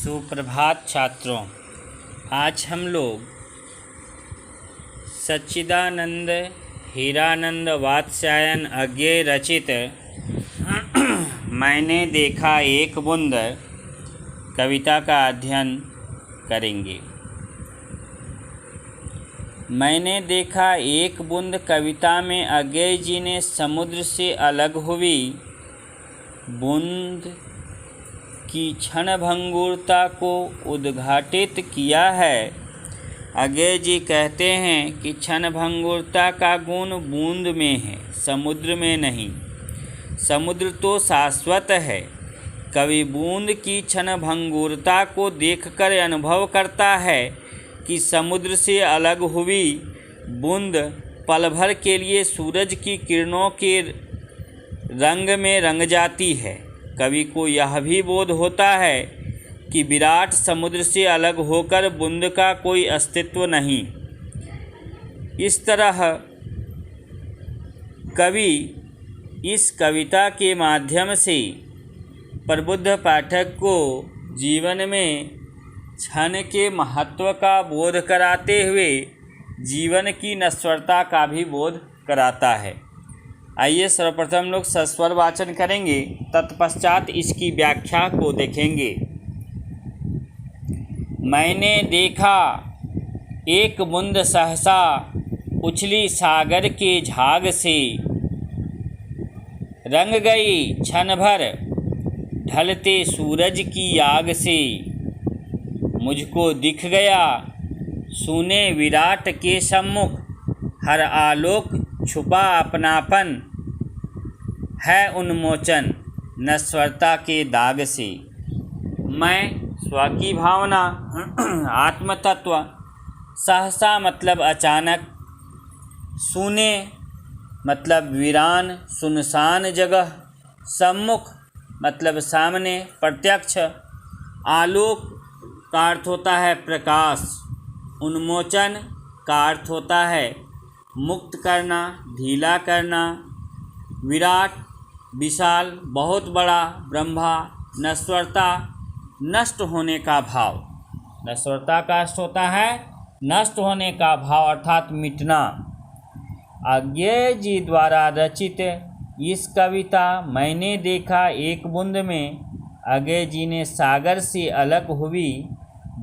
सुप्रभात छात्रों। आज हम लोग सच्चिदानंद हीरानंद वात्स्यायन अज्ञेय रचित मैंने देखा एक बूंद कविता का अध्ययन करेंगे। मैंने देखा एक बूंद कविता में अज्ञेय जी ने समुद्र से अलग हुई बूंद की क्षणभंगुरता को उद्घाटित किया है। अज्ञेय जी कहते हैं कि क्षणभंगुरता का गुण बूंद में है, समुद्र में नहीं। समुद्र तो शाश्वत है। कवि बूंद की क्षणभंगुरता को देखकर अनुभव करता है कि समुद्र से अलग हुई बूंद पल भर के लिए सूरज की किरणों के रंग में रंग जाती है। कवि को यह भी बोध होता है कि विराट समुद्र से अलग होकर बूंद का कोई अस्तित्व नहीं। इस तरह कवि इस कविता के माध्यम से प्रबुद्ध पाठक को जीवन में क्षण के महत्व का बोध कराते हुए जीवन की नश्वरता का भी बोध कराता है। आइए सर्वप्रथम लोग सस्वर वाचन करेंगे, तत्पश्चात इसकी व्याख्या को देखेंगे। मैंने देखा एक बूंद सहसा उछली सागर के झाग से, रंग गई क्षण भर ढलते सूरज की आग से। मुझको दिख गया सूने विराट के सम्मुख, हर आलोक छुपा अपनापन है उन्मोचन नश्वरता के दाग से। मैं स्व की भावना, आत्म तत्व, सहसा मतलब अचानक, सूने मतलब वीरान सुनसान जगह, सम्मुख मतलब सामने प्रत्यक्ष, आलोक का अर्थ होता है प्रकाश, उन्मोचन का अर्थ होता है मुक्त करना, ढीला करना, विराट विशाल बहुत बड़ा, ब्रह्मा नश्वरता नष्ट होने का भाव। नश्वरता का अर्थ होता है नष्ट होने का भाव अर्थात मिटना। अज्ञेय जी द्वारा रचित इस कविता मैंने देखा एक बूंद में अज्ञेय जी ने सागर से अलग हुई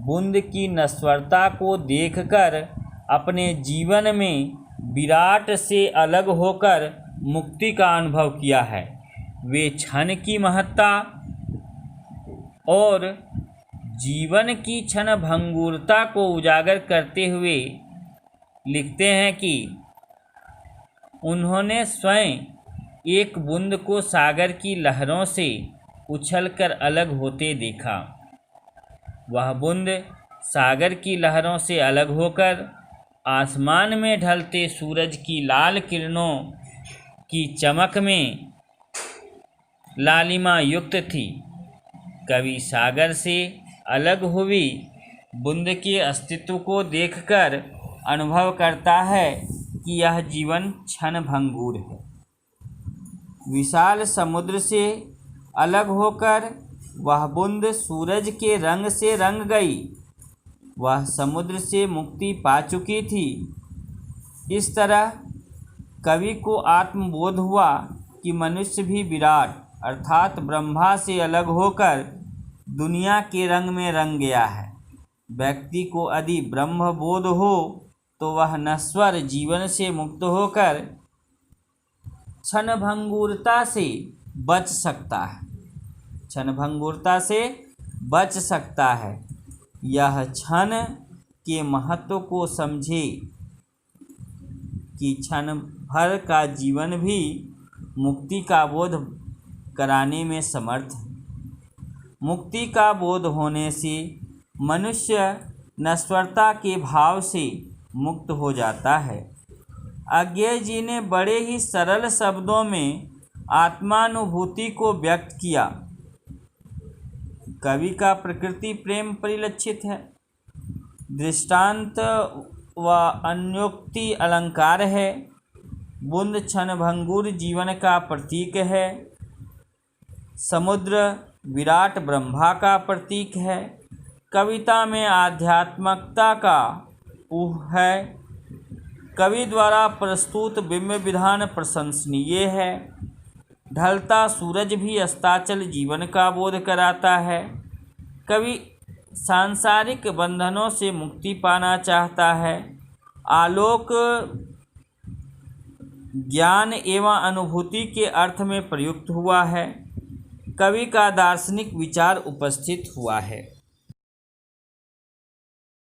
बूंद की नश्वरता को देखकर अपने जीवन में विराट से अलग होकर मुक्ति का अनुभव किया है। वे क्षण की महत्ता और जीवन की क्षण भंगुरता को उजागर करते हुए लिखते हैं कि उन्होंने स्वयं एक बूंद को सागर की लहरों से उछलकर अलग होते देखा। वह बूंद सागर की लहरों से अलग होकर आसमान में ढलते सूरज की लाल किरणों की चमक में लालिमा युक्त थी। कवि सागर से अलग हुई बूंद के अस्तित्व को देखकर अनुभव करता है कि यह जीवन क्षण भंगुर है। विशाल समुद्र से अलग होकर वह बूंद सूरज के रंग से रंग गई। वह समुद्र से मुक्ति पा चुकी थी। इस तरह कवि को आत्मबोध हुआ कि मनुष्य भी विराट अर्थात ब्रह्मा से अलग होकर दुनिया के रंग में रंग गया है। व्यक्ति को यदि ब्रह्म बोध हो तो वह नश्वर जीवन से मुक्त होकर क्षणभंगुरता से बच सकता है। क्षणभंगुरता से बच सकता है। यह क्षण के महत्व को समझे कि क्षण भर का जीवन भी मुक्ति का बोध कराने में समर्थ है। मुक्ति का बोध होने से मनुष्य नश्वरता के भाव से मुक्त हो जाता है। अज्ञेय जी ने बड़े ही सरल शब्दों में आत्मानुभूति को व्यक्त किया। कवि का प्रकृति प्रेम परिलक्षित है। दृष्टांत व अन्योक्ति अलंकार है। बूंद क्षणभंगुर जीवन का प्रतीक है। समुद्र विराट ब्रह्मा का प्रतीक है। कविता में आध्यात्मिकता का ऊह है। कवि द्वारा प्रस्तुत बिंब विधान प्रशंसनीय है। ढलता सूरज भी अस्ताचल जीवन का बोध कराता है। कवि सांसारिक बंधनों से मुक्ति पाना चाहता है। आलोक ज्ञान एवं अनुभूति के अर्थ में प्रयुक्त हुआ है। कवि का दार्शनिक विचार उपस्थित हुआ है।